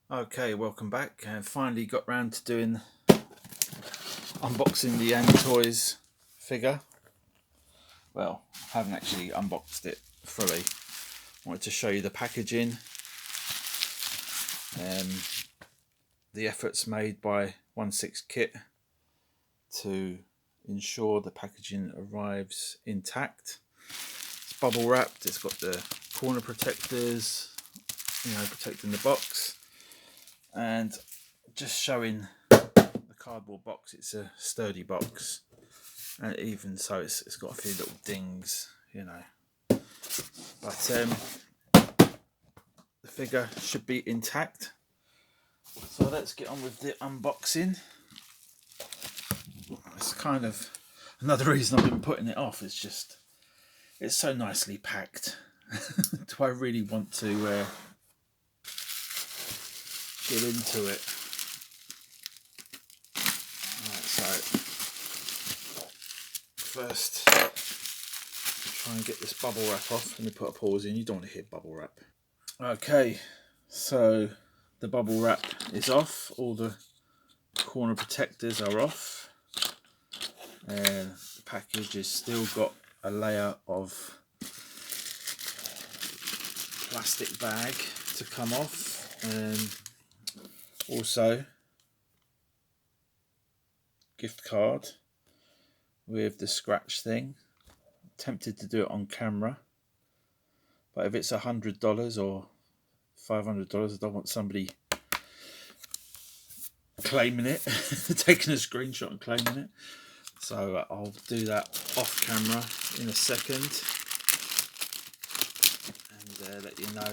Okay, welcome back. And finally got round to doing unboxing the Toys figure. Well, I haven't actually unboxed it fully. I wanted to show you the packaging, the efforts made by 16 Kit to ensure the packaging arrives intact. It's bubble wrapped. It's got the corner protectors, protecting the box, and just showing the cardboard box. It's a sturdy box, and even so, it's got a few little dings, but the figure should be intact. So let's get on with the unboxing. It's kind of another reason I've been putting it off. It's just, it's so nicely packed. Do I really want to get into it? Right, so first try and get this bubble wrap off. Let me put a pause in. You don't want to hear bubble wrap. Okay, so the bubble wrap is off. All the corner protectors are off, and the package has still got a layer of plastic bag to come off, and also gift card with the scratch thing. Tempted to do it on camera, but if it's $100 or $500, I don't want somebody claiming it, taking a screenshot and claiming it. So I'll do that off camera in a second and let you know.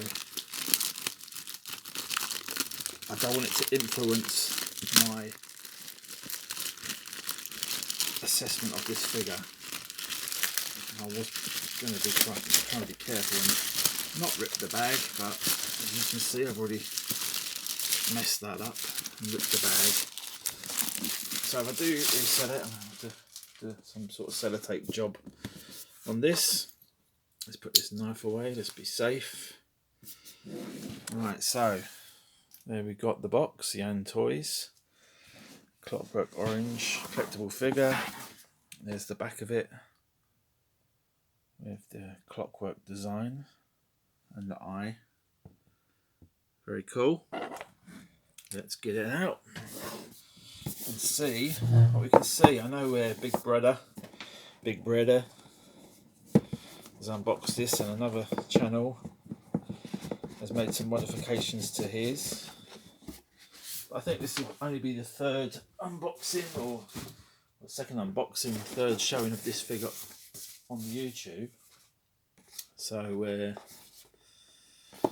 I don't want it to influence my assessment of this figure. I was going to be trying to be careful and not rip the bag, but as you can see, I've already messed that up and ripped the bag. So if I do resell it, I'm going to have to do some sort of sellotape job on this. Let's put this knife away, let's be safe. Right, so there we got the box, the Toys Clockwork Orange collectible figure. There's the back of it with the clockwork design and the eye. Very cool. Let's get it out and see what we can see. I know where Big Brother has unboxed this, and another channel has made some modifications to his. I think this will only be the third unboxing, or the second unboxing, third showing of this figure on YouTube. So I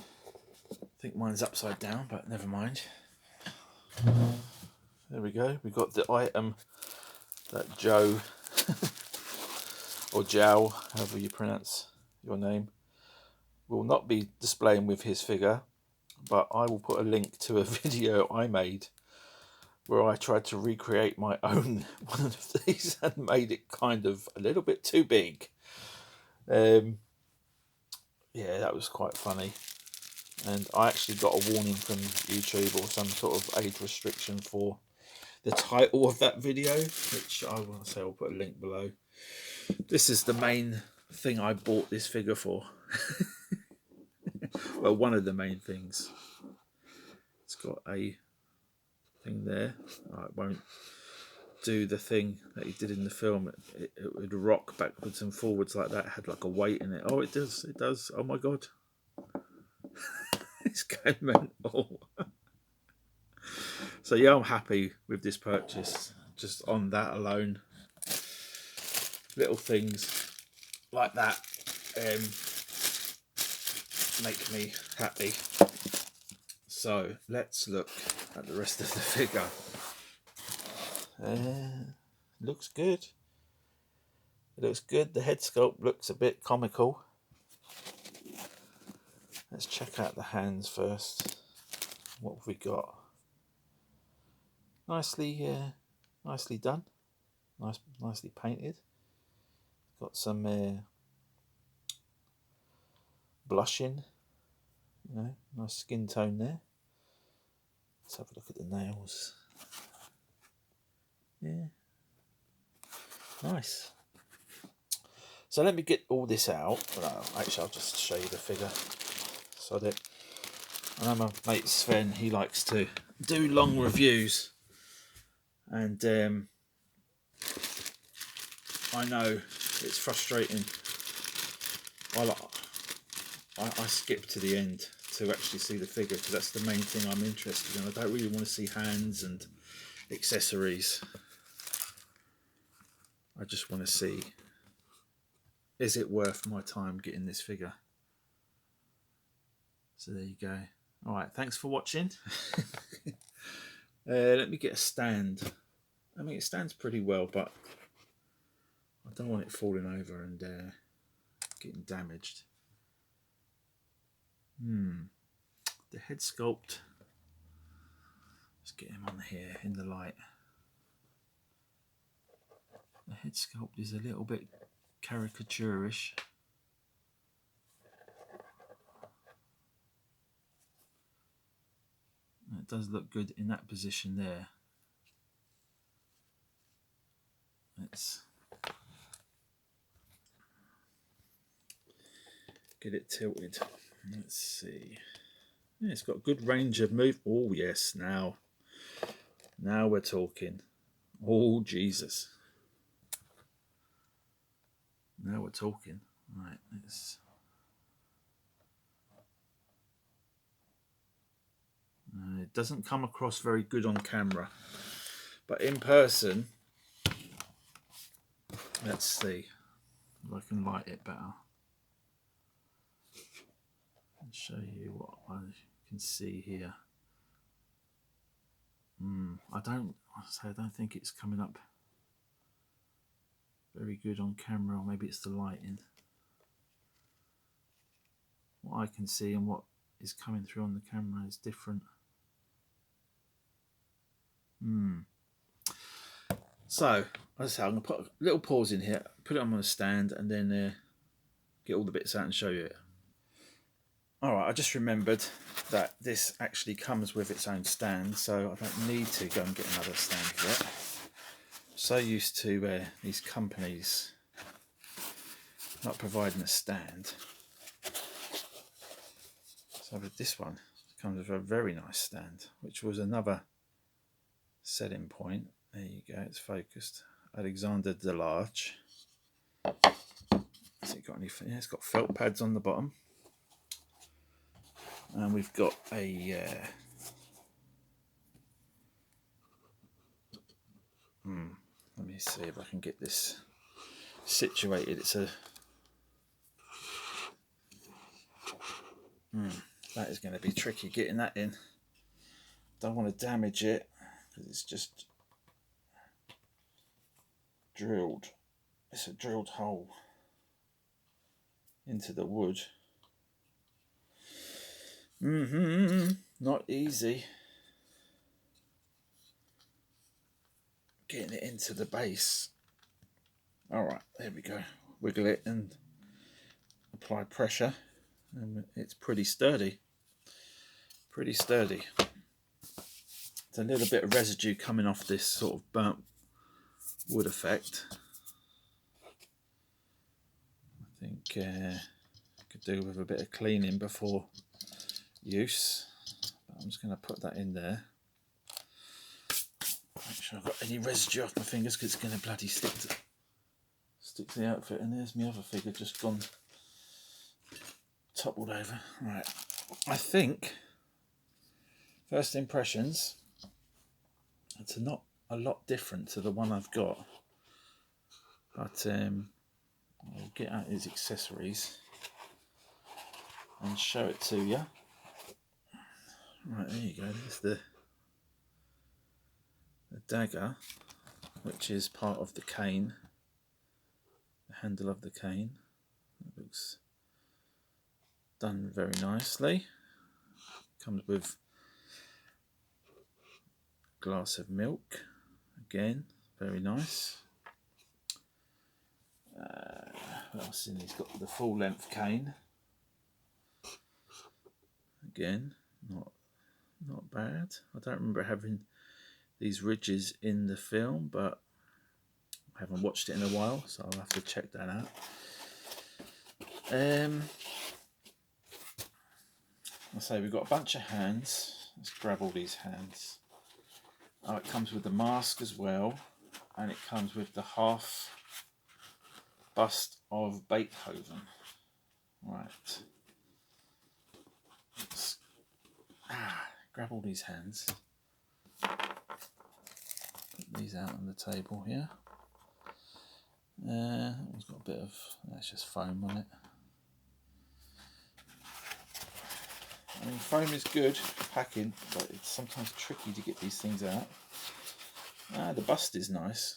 think mine's upside down, but never mind. There we go. We got the item that Joe or Jow, however you pronounce your name, will not be displaying with his figure, but I will put a link to a video I made where I tried to recreate my own one of these and made it kind of a little bit too big. Yeah, that was quite funny. And I actually got a warning from YouTube or some sort of age restriction for the title of that video, which I will say I'll put a link below. This is the main thing I bought this figure for. Well, one of the main things. It's got a thing there. It won't do the thing that he did in the film. It would rock backwards and forwards like that. It had like a weight in it. Oh, it does. It does. Oh my god. It's going mental. So yeah, I'm happy with this purchase. Just on that alone. Little things like that make me happy. So let's look at the rest of the figure. Looks good. It looks good. The head sculpt looks a bit comical. Let's check out the hands first. What have we got? Nicely done. Nicely painted. Got some blushing. Nice skin tone there. Let's have a look at the nails. Yeah, nice. So let me get all this out. Well, actually, I'll just show you the figure. So that I know my mate Sven, he likes to do long reviews, and I know it's frustrating. I skip to the end to actually see the figure because that's the main thing I'm interested in. I don't really want to see hands and accessories. I just want to see, is it worth my time getting this figure? So there you go. All right, thanks for watching. Let me get a stand. I mean, it stands pretty well, but I don't want it falling over and getting damaged. The head sculpt. Let's get him on here in the light. The head sculpt is a little bit caricaturish. It does look good in that position there. Let's get it tilted. Let's see. Yeah, it's got good range of move. Oh yes, now we're talking. Oh Jesus. Now we're talking. Right, let's. It doesn't come across very good on camera, but in person, let's see if I can light it better and show you what I can see here. I don't think it's coming up very good on camera, or maybe it's the lighting. What I can see and what is coming through on the camera is different. So, as I say, I'm going to put a little pause in here, put it on a stand, and then get all the bits out and show you it. Alright, I just remembered that this actually comes with its own stand, so I don't need to go and get another stand for it. I'm so used to these companies not providing a stand. So with this one, it comes with a very nice stand, which was another selling point. There you go, it's focused. Alexander Delarge. Has it got any? Yeah, it's got felt pads on the bottom. And we've got a let me see if I can get this situated. It's a that is going to be tricky getting that in. Don't want to damage it because it's just drilled. It's a drilled hole into the wood. Not easy getting it into the base. Alright, there we go. Wiggle it and apply pressure, and it's pretty sturdy. Pretty sturdy. There's a little bit of residue coming off this sort of burnt wood effect. I think could do with a bit of cleaning before use. But I'm just going to put that in there. Make sure I've got any residue off my fingers, because it's going to bloody stick to the outfit. And there's my other figure just gone toppled over. Right, I think first impressions, it's not a lot different to the one I've got, but I'll get out his accessories and show it to you. Right, there you go. There's the dagger, which is part of the cane, the handle of the cane. It looks done very nicely. Comes with a glass of milk, again, very nice. What else? And he's got the full length cane, again, not bad. I don't remember having these ridges in the film, but I haven't watched it in a while, so I'll have to check that out. I say we've got a bunch of hands. Let's grab all these hands. Oh, it comes with the mask as well, and it comes with the half bust of Beethoven. Right. Let's grab all these hands. Put these out on the table here. It's got a bit of, that's just foam on it. I mean, foam is good for packing, but it's sometimes tricky to get these things out. The bust is nice.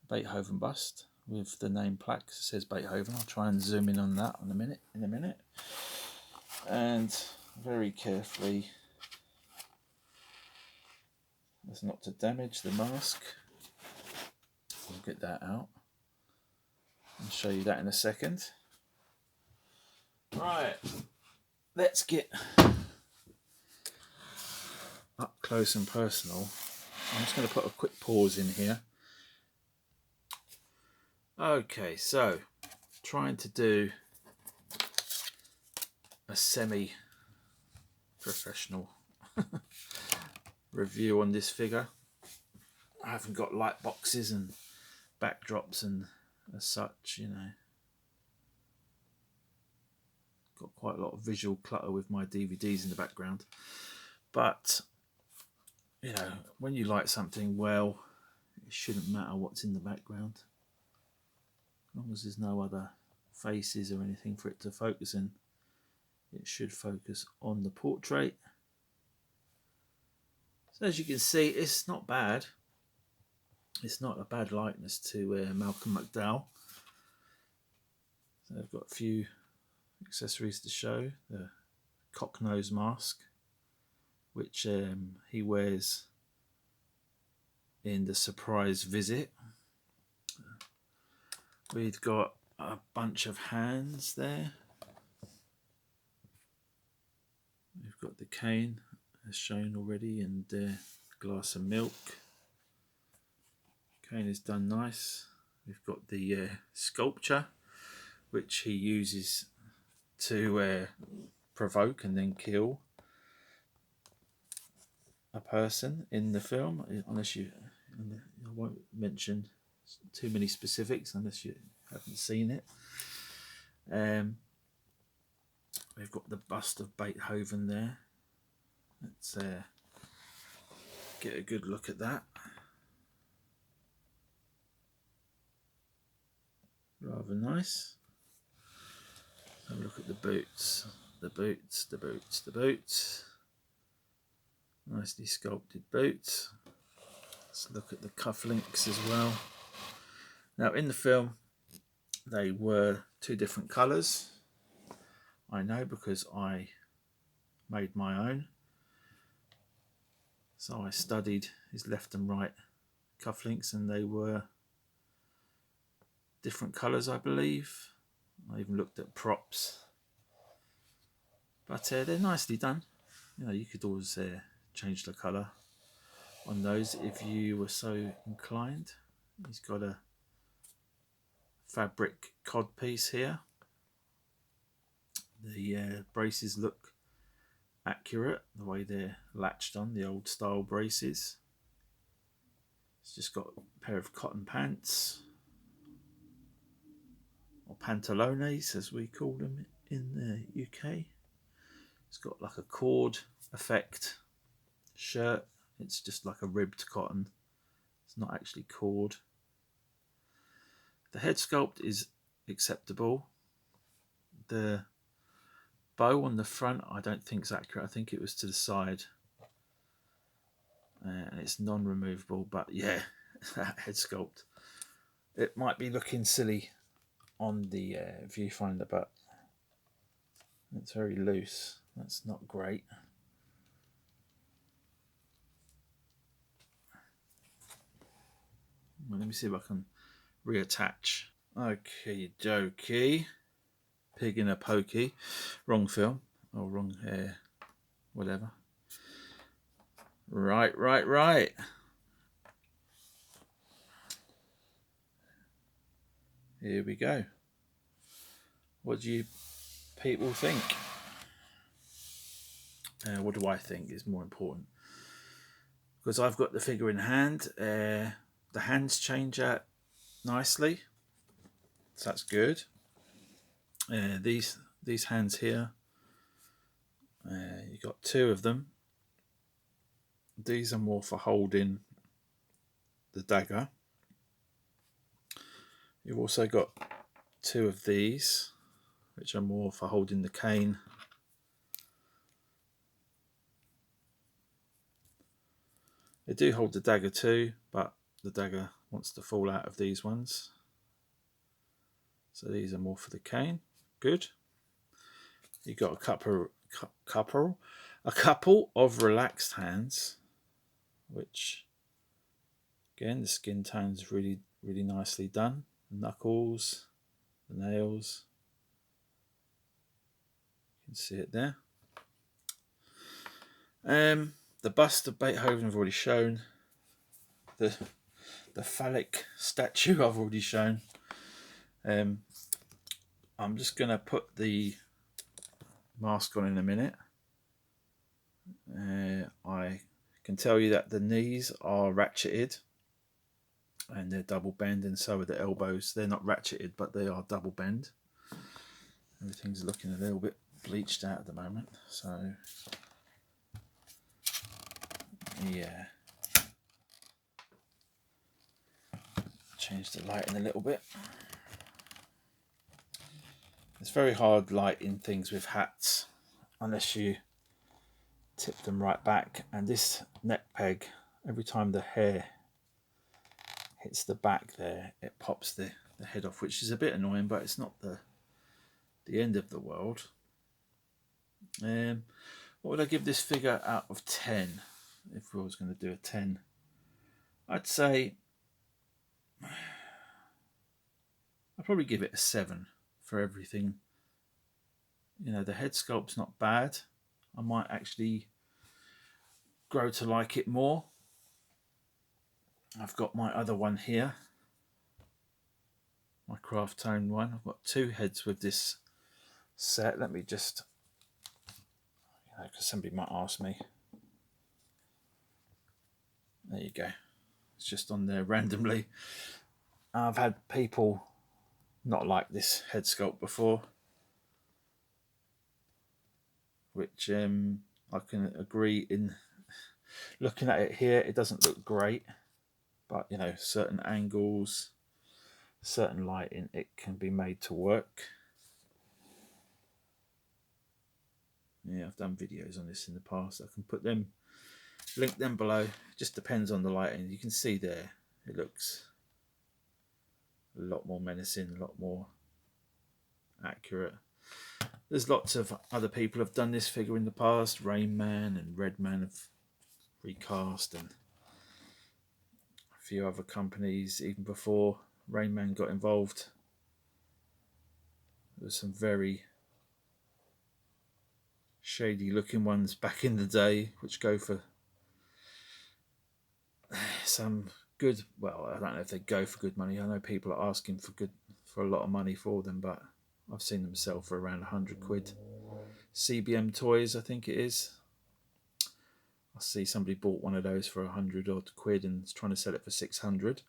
Beethoven bust with the name plaque. It says Beethoven. I'll try and zoom in on that in a minute. And very carefully, as not to damage the mask. We'll get that out. I'll show you that in a second. Right, let's get up close and personal. I'm just going to put a quick pause in here. Okay, so trying to do a semi-professional review on this figure. I haven't got light boxes and backdrops and as such, you know. Got quite a lot of visual clutter with my DVDs in the background, but you know, when you like something well, it shouldn't matter what's in the background, as long as there's no other faces or anything for it to focus in. It should focus on the portrait. So as you can see, it's not bad. It's not a bad likeness to Malcolm McDowell. So I've got a few accessories to show. The cock nose mask, which he wears in the surprise visit. We've got a bunch of hands there. We've got the cane as shown already, and a glass of milk. Cane is done nice. We've got the sculpture, which he uses to provoke and then kill a person in the film, unless I won't mention too many specifics unless you haven't seen it. We've got the bust of Beethoven there. Let's get a good look at that. Rather nice. Have a look at the boots. The boots. Nicely sculpted boots. Let's look at the cufflinks as well. Now in the film they were two different colours. I know because I made my own. So I studied his left and right cufflinks, and they were different colours, I believe. I even looked at props, but they're nicely done. You know, you could always change the colour on those if you were so inclined. He's got a fabric cod piece here. The braces look accurate, the way they're latched on, the old style braces. It's just got a pair of cotton pants, or pantalones as we call them in the UK. It's got like a cord effect shirt. It's just like a ribbed cotton. It's not actually cord. The head sculpt is acceptable. The bow on the front I don't think is accurate. I think it was to the side. And it's non-removable, but yeah, that head sculpt. It might be looking silly on the viewfinder, but it's very loose. That's not great. Well, let me see if I can reattach. Okay, dokey. Pig in a pokey. Wrong film. Oh, wrong whatever. Right. Here we go. What do you people think? What do I think is more important? Because I've got the figure in hand. The hands change out nicely, so that's good. These hands here, you got two of them. These are more for holding the dagger. You've also got two of these, which are more for holding the cane. They do hold the dagger too, but the dagger wants to fall out of these ones. So these are more for the cane. Good. You've got a couple of relaxed hands, which again the skin tone's really nicely done. The knuckles, the nails. You can see it there. The bust of Beethoven I've already shown. The phallic statue I've already shown. I'm just going to put the mask on in a minute. I can tell you that the knees are ratcheted and they're double bend, and so are the elbows. They're not ratcheted, but they are double bend. Everything's looking a little bit bleached out at the moment, so yeah. Change the lighting a little bit. It's very hard lighting things with hats unless you tip them right back, and this neck peg, every time the hair hits the back there, it pops the head off, which is a bit annoying, but it's not the end of the world. What would I give this figure out of 10 if we was going to do a 10? I'd say I'd probably give it a 7 for everything. You know, the head sculpt's not bad. I might actually grow to like it more. I've got my other one here, my craft tone one. I've got two heads with this set. Let me just, because somebody might ask me. There you go. It's just on there randomly. I've had people not like this head sculpt before, which I can agree. In looking at it here, it doesn't look great, but you know, certain angles, certain lighting, it can be made to work. Yeah, I've done videos on this in the past. I can put them, link them below. It just depends on the lighting. You can see there, it looks a lot more menacing, a lot more accurate. There's lots of other people have done this figure in the past. Rain Man and Red Man have recast, and a few other companies even before Rain Man got involved. There was some very shady looking ones back in the day, which go for some good, well, I don't know if they go for good money. I know people are asking for a lot of money for them, but I've seen them sell for around 100 quid. CBM Toys, I think it is. I see somebody bought one of those for 100 odd quid and is trying to sell it for 600.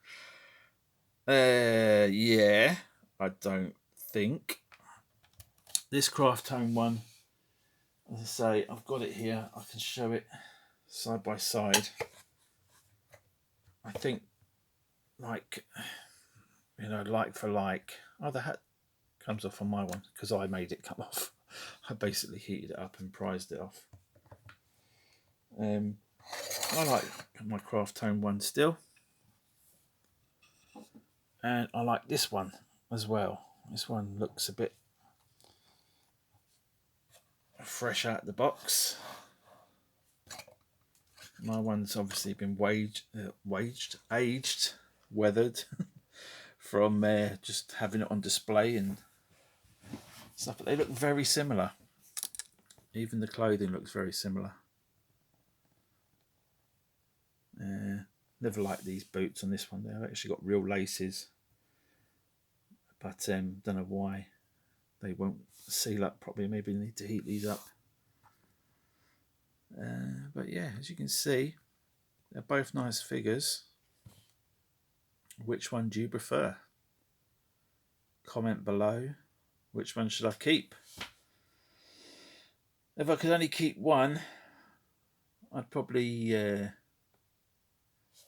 Yeah, I don't think. This craft tone one, as I say, I've got it here. I can show it side by side. I think, like, you know, like for like. Oh, the hat comes off on my one because I made it come off. I basically heated it up and prized it off. I like my craft tone one still, and I like this one as well. This one looks a bit fresh out the box. My one's obviously been aged, weathered from just having it on display and stuff, but they look very similar. Even the clothing looks very similar. Never liked these boots on this one. They've actually got real laces, but don't know why they won't seal up properly. Maybe they need to heat these up. But yeah, as you can see, they're both nice figures. Which one do you prefer? Comment below. Which one should I keep? If I could only keep one, I'd probably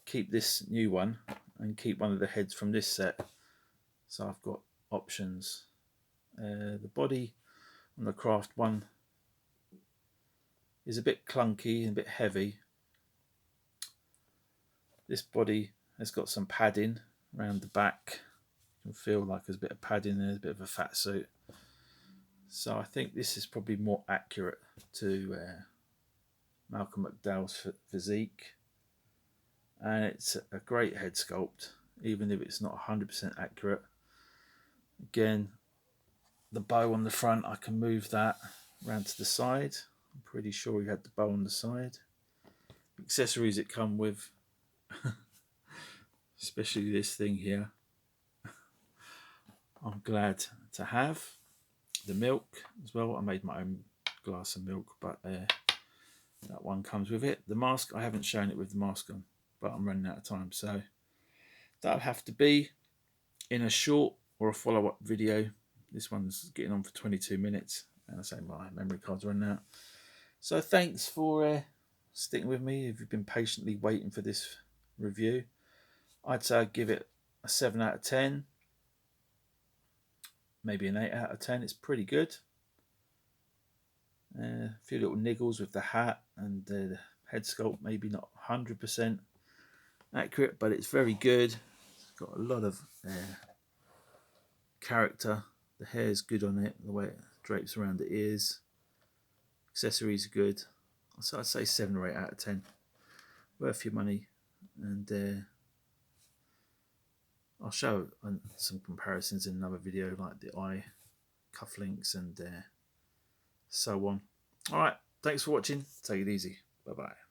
keep this new one and keep one of the heads from this set. So I've got options. The body on the craft one is a bit clunky and a bit heavy. This body has got some padding around the back. You can feel like there's a bit of padding there, a bit of a fat suit. So I think this is probably more accurate to Malcolm McDowell's physique. And it's a great head sculpt, even if it's not 100% accurate. Again, the bow on the front, I can move that around to the side. I'm pretty sure he had the bow on the side. Accessories it come with, especially this thing here, I'm glad to have. The milk as well. I made my own glass of milk, but that one comes with it. The mask, I haven't shown it with the mask on, but I'm running out of time, so that'll have to be in a short or a follow-up video. This one's getting on for 22 minutes, and I say my memory card's running out. So thanks for sticking with me if you've been patiently waiting for this review. I'd say I'd give it a 7 out of 10, maybe an 8 out of 10. It's pretty good. A few little niggles with the hat and the head sculpt, maybe not 100% accurate, but it's very good. It's got a lot of character. The hair's good on it, the way it drapes around the ears. Accessories are good. So I'd say 7 or 8 out of 10. Worth your money. And I'll show some comparisons in another video, like the eye cufflinks and so on. Alright, thanks for watching. Take it easy. Bye bye.